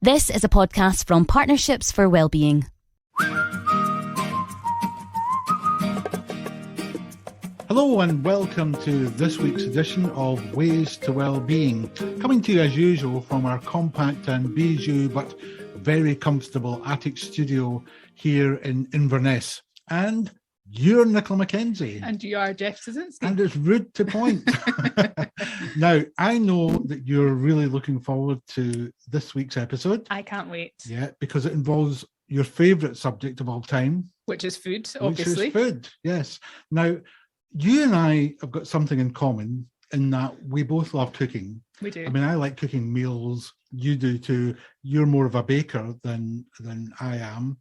This is a podcast from Partnerships for Wellbeing. Hello and welcome to this week's edition of Ways to Wellbeing, coming to you as usual from our compact and bijou but very comfortable attic studio here in Inverness. And you're Nicola Mackenzie. And you are Jeff Szynski. And it's rude to point. Now, I know that you're really looking forward to this week's episode. I can't wait. Yeah, because it involves your favourite subject of all time. Which is food, obviously. Which is food, yes. Now, you and I have got something in common in that we both love cooking. We do. I mean, I like cooking meals. You do too. You're more of a baker than I am.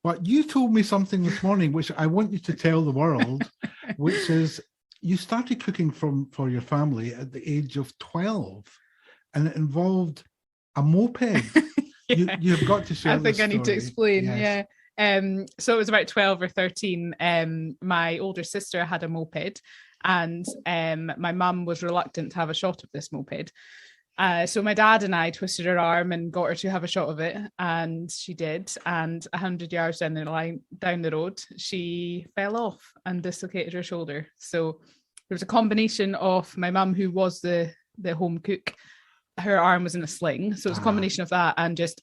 But you told me something this morning, which I want you to tell the world, which is you started cooking for your family at the age of 12, and it involved a moped. Yeah. You've got to share this I think I need to explain, yes. Yeah. So it was about 12 or 13. My older sister had a moped, and my mum was reluctant to have a shot of this moped. So my dad and I twisted her arm and got her to have a shot of it, and she did. And 100 yards down the road, she fell off and dislocated her shoulder. So there was a combination of my mum, who was the home cook. Her arm was in a sling, so it was a combination of that and just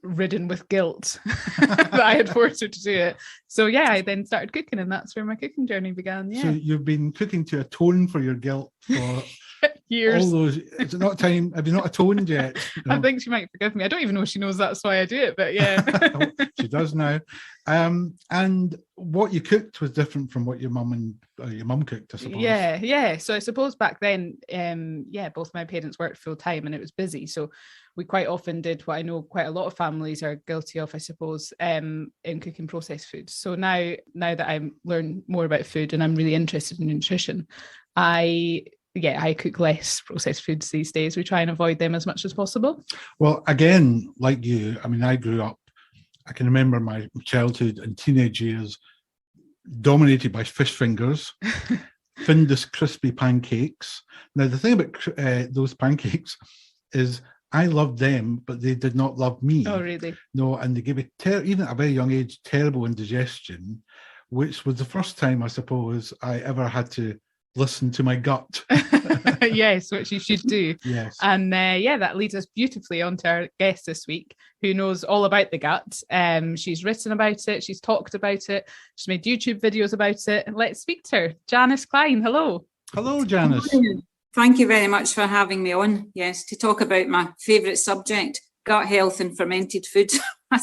ridden with guilt that I had forced her to do it. So yeah, I then started cooking, and that's where my cooking journey began. Yeah. So you've been cooking to atone for your guilt for years. All those. Is it not time? Have you not atoned yet? No. I think she might forgive me. I don't even know if she knows that's why I do it, but yeah. She does now. And what you cooked was different from what your mum cooked, I suppose. Yeah. So I suppose back then, both my parents worked full time and it was busy. So we quite often did what I know quite a lot of families are guilty of, I suppose, in cooking processed foods. So now that I learn more about food and I'm really interested in nutrition, I cook less processed foods these days. We try and avoid them as much as possible. Well, again, like you, I mean, I grew up, I can remember my childhood and teenage years dominated by fish fingers, Findus crispy pancakes. Now, the thing about those pancakes is I loved them, but they did not love me. Oh, really? No, and they gave me, even at a very young age, terrible indigestion, which was the first time, I suppose, I ever had to listen to my gut. Yes, which you should do. Yes. And that leads us beautifully on to our guest this week, who knows all about the gut. She's written about it, she's talked about it, she's made YouTube videos about it. Let's speak to her. Janice Clyne, hello. Hello, Janice. Thank you very much for having me on. Yes, to talk about my favourite subject, gut health and fermented foods.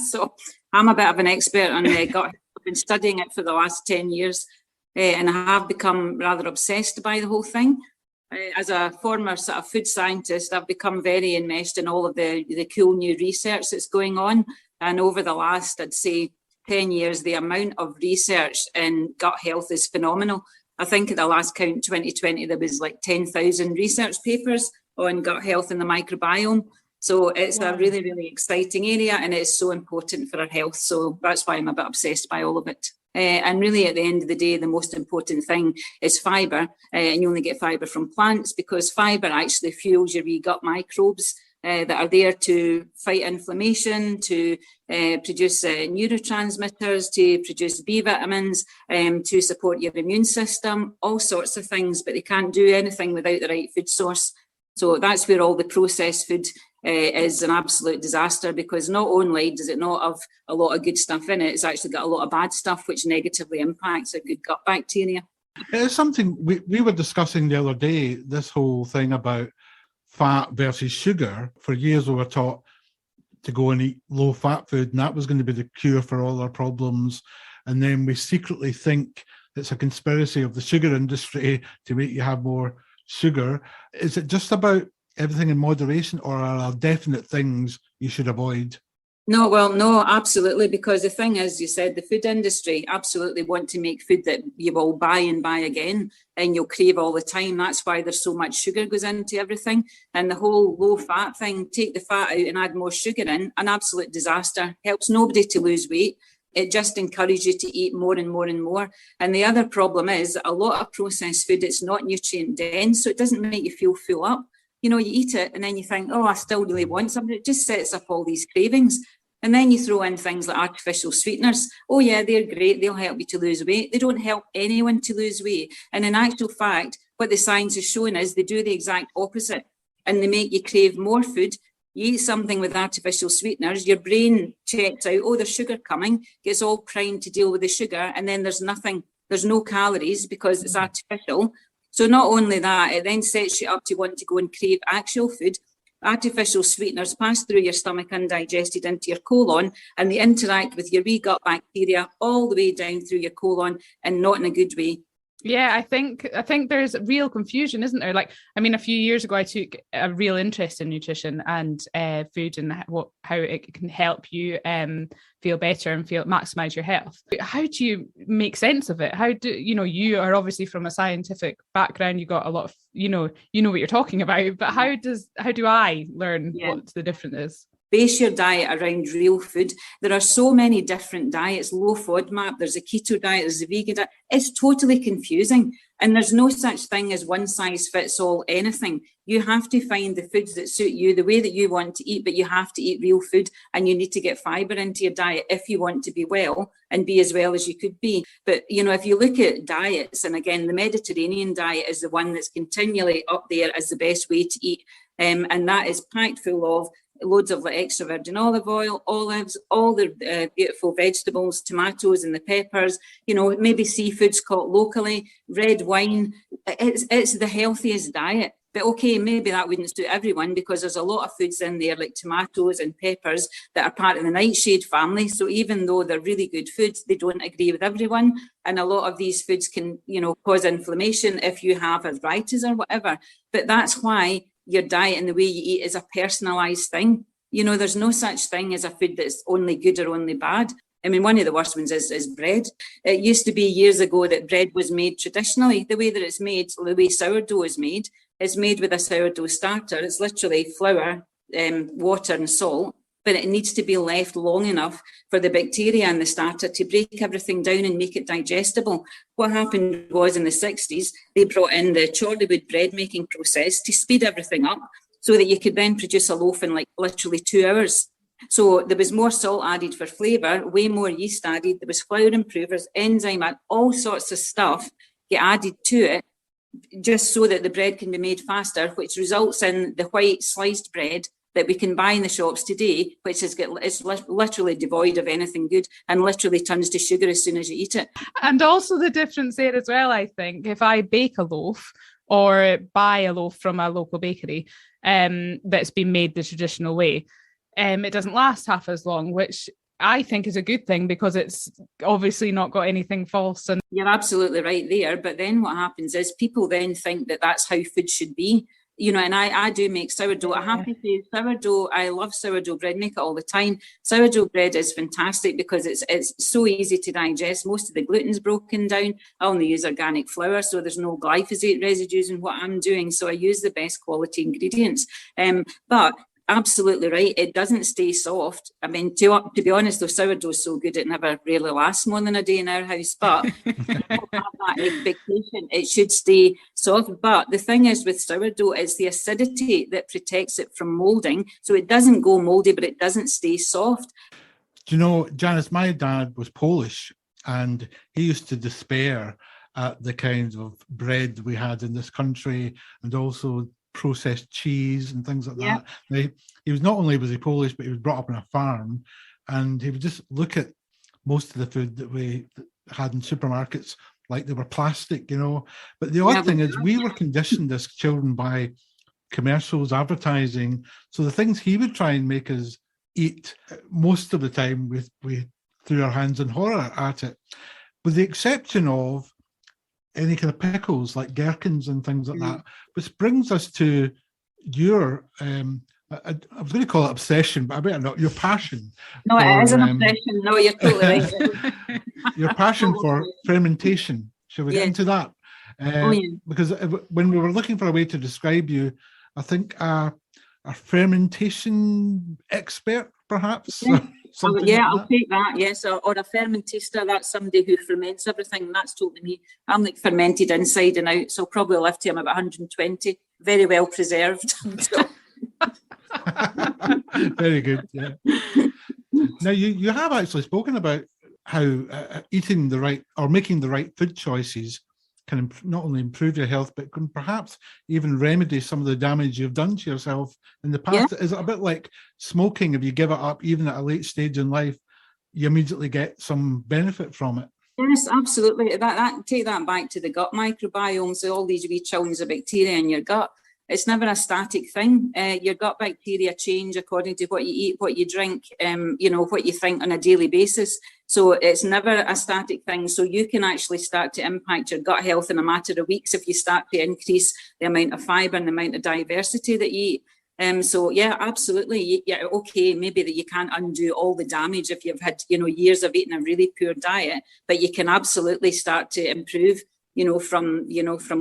So I'm a bit of an expert on gut health. I've been studying it for the last 10 years. And I have become rather obsessed by the whole thing. As a former sort of food scientist, I've become very enmeshed in all of the cool new research that's going on. And over the last, I'd say, 10 years, the amount of research in gut health is phenomenal. I think at the last count, 2020, there was like 10,000 research papers on gut health and the microbiome. So it's a really, really exciting area, and it's so important for our health. So that's why I'm a bit obsessed by all of it. And really, at the end of the day, the most important thing is fibre. And you only get fibre from plants, because fibre actually fuels your wee gut microbes that are there to fight inflammation, to produce neurotransmitters, to produce B vitamins, to support your immune system, all sorts of things. But they can't do anything without the right food source. So that's where all the processed food is an absolute disaster, because not only does it not have a lot of good stuff in it, it's actually got a lot of bad stuff which negatively impacts a good gut bacteria. It's something we were discussing the other day, this whole thing about fat versus sugar. For years we were taught to go and eat low-fat food, and that was going to be the cure for all our problems. And then we secretly think it's a conspiracy of the sugar industry to make you have more sugar. Is it just about everything in moderation, or are there definite things you should avoid? No, absolutely. Because the thing is, you said the food industry absolutely want to make food that you will buy and buy again and you'll crave all the time. That's why there's so much sugar goes into everything. And the whole low fat thing, take the fat out and add more sugar in, an absolute disaster. Helps nobody to lose weight. It just encourages you to eat more and more and more. And the other problem is a lot of processed food, it's not nutrient dense, so it doesn't make you feel full up. you eat it and then you think, oh, I still really want something. It just sets up all these cravings. And then you throw in things like artificial sweeteners. Oh yeah, they're great. They'll help you to lose weight. They don't help anyone to lose weight. And in actual fact, what the science has shown is they do the exact opposite, and they make you crave more food. You eat something with artificial sweeteners, your brain checks out, oh, there's sugar coming, gets all primed to deal with the sugar, and then there's no calories because it's artificial. So not only that, it then sets you up to want to go and crave actual food. Artificial sweeteners pass through your stomach undigested into your colon, and they interact with your wee gut bacteria all the way down through your colon, and not in a good way. Yeah, I think there's real confusion, isn't there? Like, I mean, a few years ago, I took a real interest in nutrition and food and how it can help you feel better and maximize your health. How do you make sense of it? How do you are obviously from a scientific background, you got a lot of you know what you're talking about, but how do I learn what the difference is? Base your diet around real food. There are so many different diets, low FODMAP, there's a keto diet, there's a vegan diet. It's totally confusing. And there's no such thing as one size fits all anything. You have to find the foods that suit you, the way that you want to eat, but you have to eat real food, and you need to get fibre into your diet if you want to be well and be as well as you could be. But, if you look at diets, and again, the Mediterranean diet is the one that's continually up there as the best way to eat. And that is packed full of loads of extra virgin olive oil, olives, all the beautiful vegetables, tomatoes and the peppers, maybe seafoods caught locally, red wine. It's the healthiest diet. But okay, maybe that wouldn't suit everyone, because there's a lot of foods in there like tomatoes and peppers that are part of the nightshade family. So even though they're really good foods, they don't agree with everyone. And a lot of these foods can, cause inflammation if you have arthritis or whatever. But that's why your diet and the way you eat is a personalised thing. There's no such thing as a food that's only good or only bad. I mean, one of the worst ones is bread. It used to be years ago that bread was made traditionally. The way that it's made, the way sourdough is made with a sourdough starter. It's literally flour, water and salt, but it needs to be left long enough for the bacteria in the starter to break everything down and make it digestible. What happened was in the 60s, they brought in the Chorleywood bread making process to speed everything up so that you could then produce a loaf in literally 2 hours. So there was more salt added for flavour, way more yeast added, there was flour improvers, enzyme, all sorts of stuff get added to it just so that the bread can be made faster, which results in the white sliced bread that we can buy in the shops today, which is literally devoid of anything good and literally turns to sugar as soon as you eat it. And also the difference there as well, I think, if I bake a loaf or buy a loaf from a local bakery that's been made the traditional way, it doesn't last half as long, which I think is a good thing because it's obviously not got anything false. And you're absolutely right there. But then what happens is people then think that that's how food should be. And I do make sourdough. I have to say sourdough, I love sourdough bread, make it all the time. Sourdough bread is fantastic because it's so easy to digest. Most of the gluten's broken down. I only use organic flour, so there's no glyphosate residues in what I'm doing. So I use the best quality ingredients. But absolutely right, it doesn't stay soft. I mean, to be honest, though, sourdough is so good it never really lasts more than a day in our house, but people have that expectation it should stay soft. But the thing is with sourdough, it's the acidity that protects it from moulding, so it doesn't go mouldy, but it doesn't stay soft. Do you know, Janice, my dad was Polish, and he used to despair at the kinds of bread we had in this country, and also processed cheese and things like that. Now, he was not only was he Polish, but he was brought up on a farm, and he would just look at most of the food that we had in supermarkets like they were plastic, But the odd thing is we were conditioned as children by commercials, advertising. So the things he would try and make us eat, most of the time we threw our hands in horror at it, with the exception of any kind of pickles like gherkins and things like that, which brings us to your, I was going to call it obsession, but I better not, your passion. No, it is an obsession. No, you're totally right. Your passion for fermentation. Shall we get into that? Because when we were looking for a way to describe you, I think a fermentation expert, perhaps. something Yeah, like I'll that? take that, yes. Or a fermentaster, that's somebody who ferments everything. That's totally me. I'm like fermented inside and out, so I'll probably live to I'm about 120, very well preserved. So. Very good. Yeah. Now you have actually spoken about how eating the right or making the right food choices can not only improve your health, but can perhaps even remedy some of the damage you've done to yourself in the past. Yeah. Is it a bit like smoking? If you give it up, even at a late stage in life, you immediately get some benefit from it? Yes, absolutely. That take that back to the gut microbiome. So all these wee chills of bacteria in your gut. It's never a static thing. Your gut bacteria change according to what you eat, what you drink, what you think on a daily basis. So it's never a static thing. So you can actually start to impact your gut health in a matter of weeks if you start to increase the amount of fibre and the amount of diversity that you eat. So yeah, absolutely. Yeah, okay, maybe that you can't undo all the damage if you've had, years of eating a really poor diet, but you can absolutely start to improve, from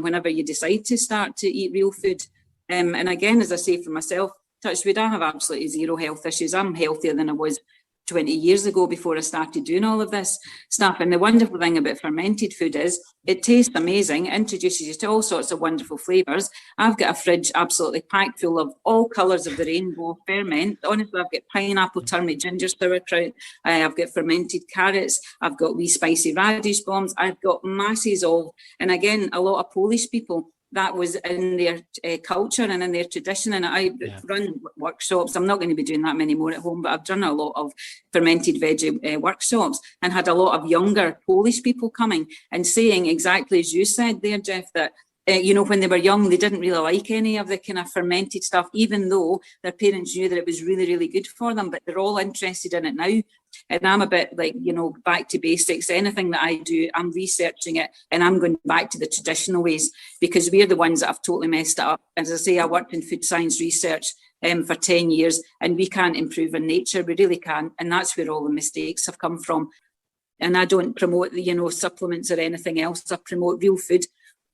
whenever you decide to start to eat real food. And again, as I say for myself, touch wood, I have absolutely zero health issues. I'm healthier than I was 20 years ago before I started doing all of this stuff. And the wonderful thing about fermented food is it tastes amazing, introduces you to all sorts of wonderful flavours. I've got a fridge absolutely packed full of all colours of the rainbow ferment. Honestly, I've got pineapple, turmeric, ginger, sauerkraut. I've got fermented carrots. I've got wee spicy radish bombs. I've got masses of, and again, a lot of Polish people, that was in their culture and in their tradition. And I run workshops. I'm not going to be doing that many more at home, but I've done a lot of fermented veggie workshops and had a lot of younger Polish people coming and saying exactly as you said there, Jeff, that when they were young, they didn't really like any of the kind of fermented stuff, even though their parents knew that it was really, really good for them, but they're all interested in it now. And I'm a bit like, back to basics. Anything that I do, I'm researching it and I'm going back to the traditional ways because we're the ones that have totally messed it up. As I say, I worked in food science research for 10 years and we can't improve in nature. We really can't. And that's where all the mistakes have come from. And I don't promote, supplements or anything else. I promote real food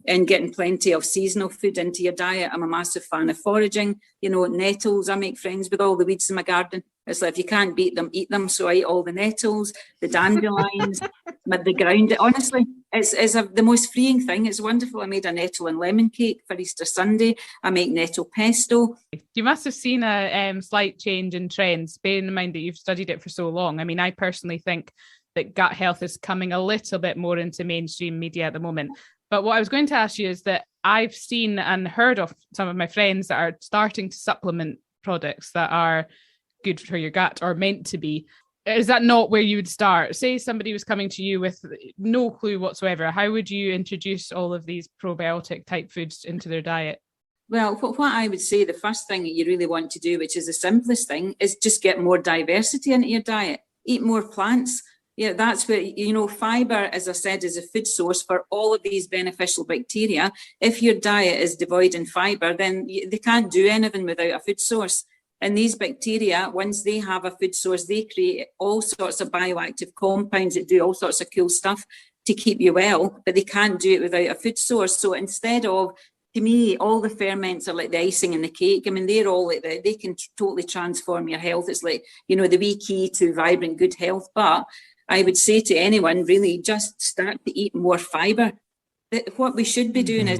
and getting plenty of seasonal food into your diet. I'm a massive fan of foraging, nettles. I make friends with all the weeds in my garden. It's like if you can't beat them, eat them. So I eat all the nettles, the dandelions, the ground. Honestly, it's the most freeing thing. It's wonderful. I made a nettle and lemon cake for Easter Sunday. I make nettle pesto. You must have seen a slight change in trends, bearing in mind that you've studied it for so long. I mean, I personally think that gut health is coming a little bit more into mainstream media at the moment. But what I was going to ask you is that I've seen and heard of some of my friends that are starting to supplement products that are good for your gut or meant to be. Is that not where you would start? Say somebody was coming to you with no clue whatsoever. How would you introduce all of these probiotic type foods into their diet? Well, what I would say, the first thing that you really want to do, which is the simplest thing, is just get more diversity into your diet. Eat more plants. Yeah, that's where, fibre, as I said, is a food source for all of these beneficial bacteria. If your diet is devoid in fibre, then they can't do anything without a food source. And these bacteria, once they have a food source, they create all sorts of bioactive compounds that do all sorts of cool stuff to keep you well, but they can't do it without a food source. So instead of, to me, all the ferments are like the icing in the cake. I mean, they're all like that. They can totally transform your health. It's like, the wee key to vibrant, good health. But I would say to anyone, really, just start to eat more fibre. What we should be doing is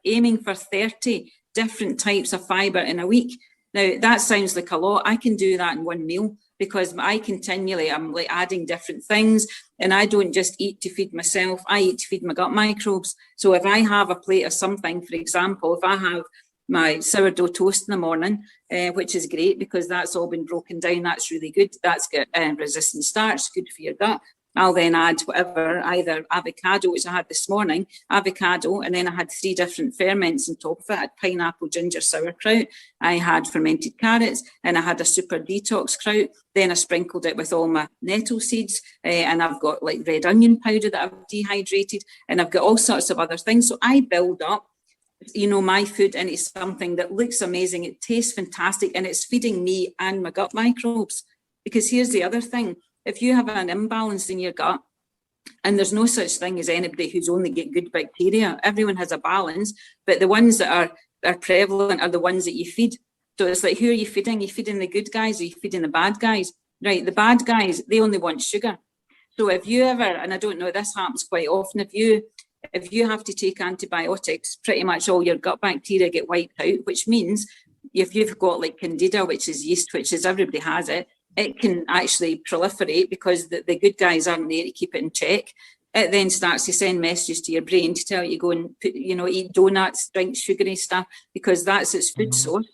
aiming for 30 different types of fibre in a week. Now, that sounds like a lot. I can do that in one meal because I'm like adding different things, and I don't just eat to feed myself. I eat to feed my gut microbes. So if I have a plate of something, for example, if I have my sourdough toast in the morning, which is great because that's all been broken down. That's really good. That's got resistant starch, good for your gut. I'll then add whatever, either avocado, which I had this morning, avocado, and then I had 3 different ferments on top of it. I had pineapple, ginger, sauerkraut. I had fermented carrots, and I had a super detox kraut. Then I sprinkled it with all my nettle seeds, and I've got like red onion powder that I've dehydrated, and I've got all sorts of other things. So I build up my food into something that looks amazing. It tastes fantastic, and it's feeding me and my gut microbes. Because here's the other thing. If you have an imbalance in your gut, and there's no such thing as anybody who's only got good bacteria, everyone has a balance, but the ones that are prevalent are the ones that you feed. So it's like, who are you feeding? Are you feeding the good guys or are you feeding the bad guys? right? The bad guys, they only want sugar. So if you ever, and I don't know, this happens quite often, if you have to take antibiotics, pretty much all your gut bacteria get wiped out, which means if you've got like candida, which is yeast, which is everybody has it, it can actually proliferate because the good guys aren't there to keep it in check. It then starts to send messages to your brain to tell you go and put, eat donuts, drink sugary stuff, because that's its food source.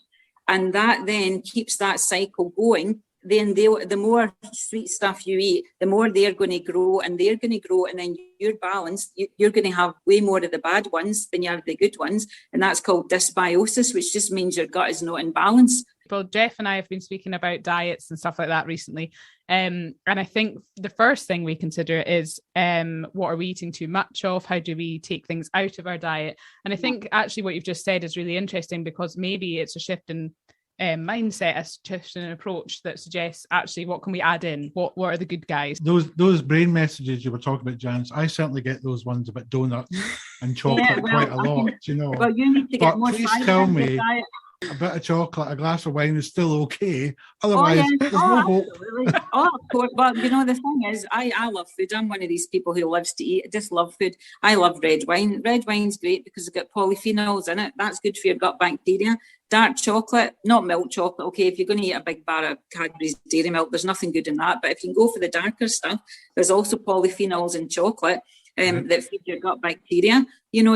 And that then keeps that cycle going. Then the more sweet stuff you eat, the more they're going to grow, and they're going to grow, and then you're balanced. You're going to have way more of the bad ones than you have the good ones, and that's called dysbiosis, which just means your gut is not in balance. Well, Jeff and I have been speaking about diets and stuff like that recently, and I think the first thing we consider is what are we eating too much of? How do we take things out of our diet? And I think actually what you've just said is really interesting, because maybe it's a shift in mindset, a shift in approach that suggests actually what can we add in? What are the good guys? Those brain messages you were talking about, Janice, I certainly get those ones about donuts and chocolate quite a lot, Well, you need to get more please fibre tell in your me diet. a bit of chocolate, a glass of wine is still okay. Otherwise, there's no hope. Absolutely. Of course. But the thing is, I love food. I'm one of these people who loves to eat. I just love food. I love red wine. Red wine's great because it's got polyphenols in it. That's good for your gut bacteria. Dark chocolate, not milk chocolate. Okay, if you're going to eat a big bar of Cadbury's Dairy Milk, there's nothing good in that. But if you can go for the darker stuff, there's also polyphenols in chocolate. That feed your gut bacteria,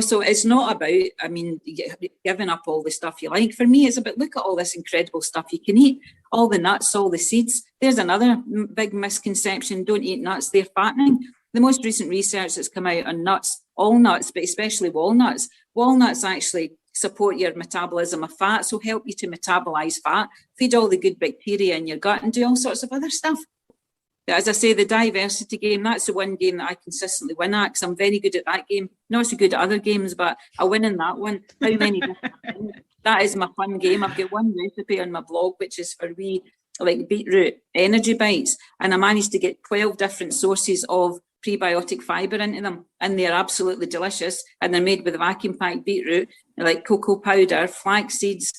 so it's not about, giving up all the stuff you like. For me, it's about, look at all this incredible stuff you can eat, all the nuts, all the seeds. There's another big misconception: don't eat nuts, they're fattening. The most recent research that's come out on nuts, all nuts, but especially walnuts actually support your metabolism of fat, so help you to metabolize fat, feed all the good bacteria in your gut, and do all sorts of other stuff. As I say, the diversity game, that's the one game that I consistently win at, because I'm very good at that game. Not so good at other games, but I win in that one. How many different things? That is my fun game. I've got one recipe on my blog, which is for beetroot energy bites. And I managed to get 12 different sources of prebiotic fibre into them. And they're absolutely delicious. And they're made with vacuum packed beetroot, like cocoa powder, flax seeds,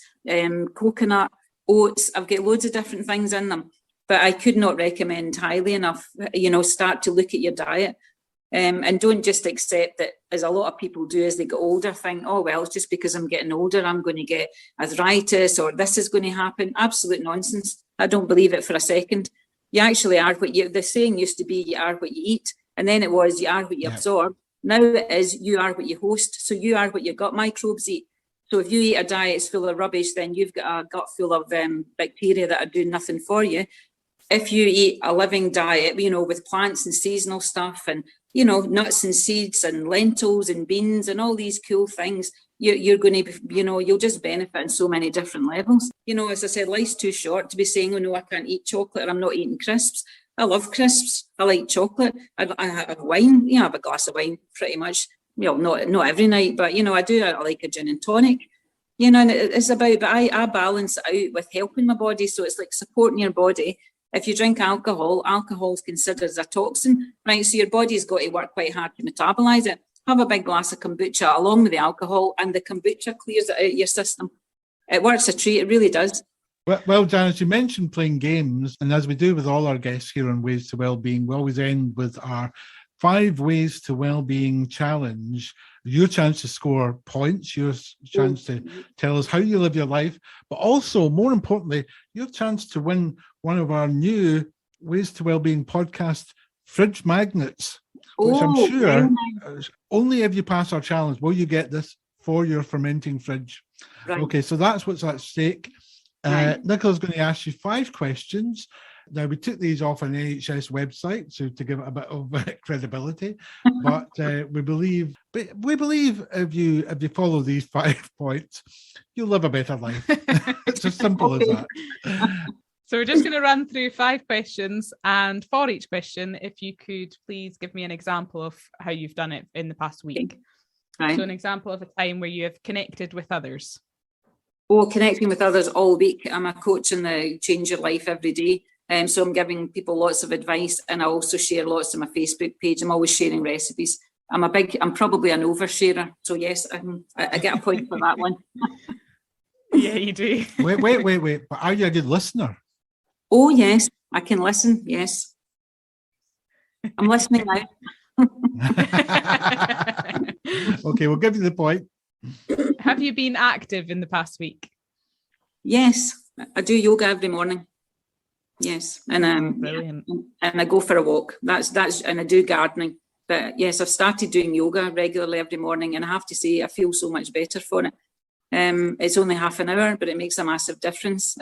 coconut, oats. I've got loads of different things in them. But I could not recommend highly enough, start to look at your diet, and don't just accept that, as a lot of people do as they get older, think, oh, well, it's just because I'm getting older, I'm going to get arthritis or this is going to happen. Absolute nonsense. I don't believe it for a second. You actually are the saying used to be, you are what you eat. And then it was, you are what you absorb. Now it is, you are what you host. So you are what your gut microbes eat. So if you eat a diet that's full of rubbish, then you've got a gut full of bacteria that are doing nothing for you. If you eat a living diet, with plants and seasonal stuff and, nuts and seeds and lentils and beans and all these cool things, you're going to be, you'll just benefit on so many different levels. As I said, life's too short to be saying, oh no, I can't eat chocolate or I'm not eating crisps. I love crisps. I like chocolate. I have wine. I have a glass of wine pretty much, not every night, but, I do. I like a gin and tonic. And it's about, but I balance it out with helping my body. So it's like supporting your body. If you drink alcohol is considered as a toxin, right? So your body's got to work quite hard to metabolize it. Have a big glass of kombucha along with the alcohol, and the kombucha clears it out of your system. It works a treat, it really does. Well, Janice, you mentioned playing games, and as we do with all our guests here on Ways to Wellbeing, we always end with our 5 Ways to Wellbeing challenge. Your chance to score points, your chance to tell us how you live your life, but also, more importantly, your chance to win one of our new Ways to Wellbeing podcast fridge magnets, which I'm sure only if you pass our challenge will you get this for your fermenting fridge. Right. Okay, so that's what's at stake. Nicola's going to ask you 5 questions. Now, we took these off an NHS website to give it a bit of credibility, but we believe if you follow these 5 points, you'll live a better life. It's as simple as that. So we're just going to run through 5 questions, and for each question, if you could please give me an example of how you've done it in the past week. Right. So an example of a time where you have connected with others. Oh, connecting with others all week. I'm a coach in the Change Your Life every day. So I'm giving people lots of advice, and I also share lots on my Facebook page. I'm always sharing recipes. I'm probably an oversharer. So yes, I get a point for that one. Yeah, you do. Wait. But are you a good listener? Oh, yes. I can listen, yes. I'm listening now. Okay, we'll give you the point. Have you been active in the past week? Yes, I do yoga every morning. Yes, and Brilliant. and I go for a walk. That's and I do gardening. But yes, I've started doing yoga regularly every morning, and I have to say I feel so much better for it. It's only half an hour, but it makes a massive difference.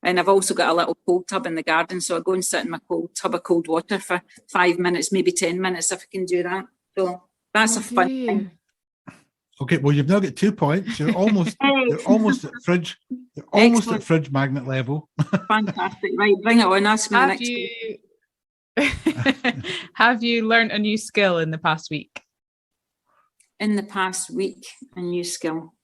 And I've also got a little cold tub in the garden, so I go and sit in my cold tub of cold water for 5 minutes, maybe 10 minutes if I can do that. So that's a fun thing. Okay, well, you've now got 2 points. You're almost at fridge. You're almost at fridge magnet level. Fantastic. Right, bring it on. Ask me the next one. Have you learned a new skill in the past week? In the past week, a new skill.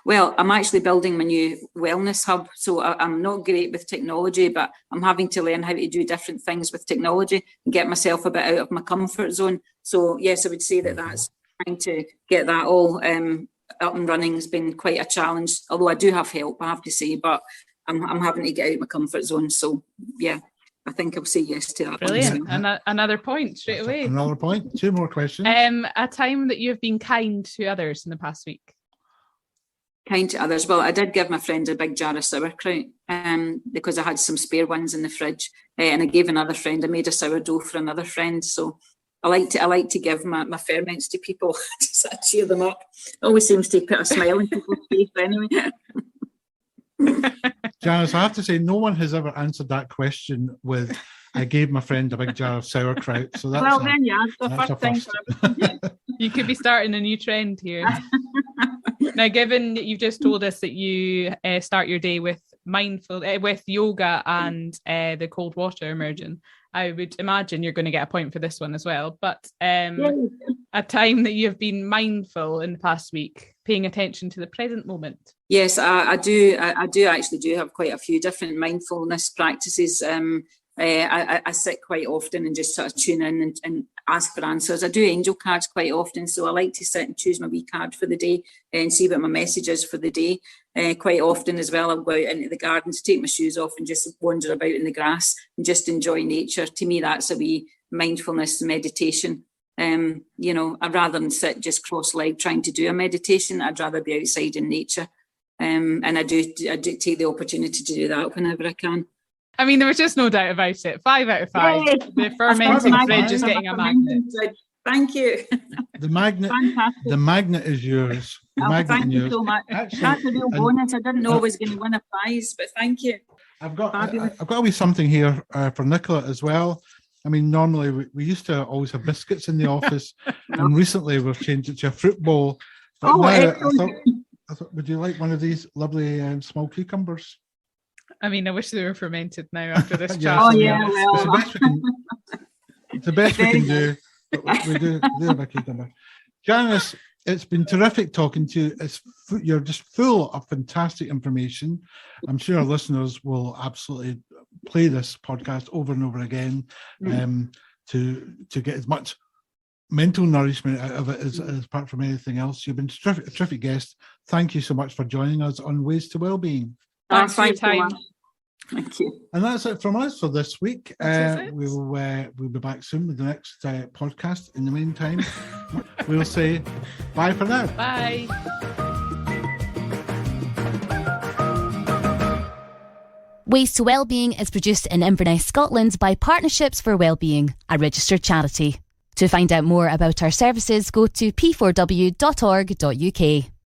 Well, I'm actually building my new wellness hub, so I'm not great with technology, but I'm having to learn how to do different things with technology and get myself a bit out of my comfort zone. So yes, I would say that's trying to get that all up and running has been quite a challenge, although I do have help, I have to say, but I'm having to get out of my comfort zone. So yeah, I think I'll say yes to that. Brilliant. Another point straight away. Another point. 2 more questions. A time that you've been kind to others in the past week. Kind to others. Well, I did give my friend a big jar of sauerkraut because I had some spare ones in the fridge, and I gave another friend. I made a sourdough for another friend. So I like to give my ferments to people to sort of cheer them up. It always seems to put a smile on people's face anyway. Janice, I have to say, no one has ever answered that question with "I gave my friend a big jar of sauerkraut." So that's then yeah, that's the first thing. You could be starting a new trend here. Now, given that you've just told us that you start your day with with yoga and the cold water immersion, I would imagine you're going to get a point for this one as well. But a time that you have been mindful in the past week, paying attention to the present moment. Yes, I do. I do actually have quite a few different mindfulness practices. I sit quite often and just sort of tune in and ask for answers. I do angel cards quite often, so I like to sit and choose my wee card for the day and see what my message is for the day. Quite often as well, I'll go out into the garden to take my shoes off and just wander about in the grass and just enjoy nature. To me, that's a wee mindfulness meditation. I'd rather than sit just cross-legged trying to do a meditation, I'd rather be outside in nature. And I do take the opportunity to do that whenever I can. I mean, there was just no doubt about it. 5 out of 5. Yay. The fermented fridge is getting a magnet. Thank you. The magnet. Fantastic. The magnet is yours. Thank you so much. Actually, that's a real bonus. I didn't know I was going to win a prize, but thank you. I've got a wee something here for Nicola as well. I mean, normally we used to always have biscuits in the office, and recently we've changed it to a fruit bowl. But now I thought, would you like one of these lovely small cucumbers? I mean, I wish they were fermented now after this chat. Oh, yeah, well. It's the best we can do. But we do have a cucumber. Janice, it's been terrific talking to you. You're just full of fantastic information. I'm sure our listeners will absolutely play this podcast over and over again to get as much mental nourishment out of it as apart from anything else. You've been a terrific guest. Thank you so much for joining us on Ways to Wellbeing. Thanks for your time. Thank you. And that's it from us for this week. We'll be back soon with the next podcast. In the meantime, we'll say bye for now. Bye. Ways to Wellbeing is produced in Inverness, Scotland by Partnerships for Wellbeing, a registered charity. To find out more about our services, go to p4w.org.uk.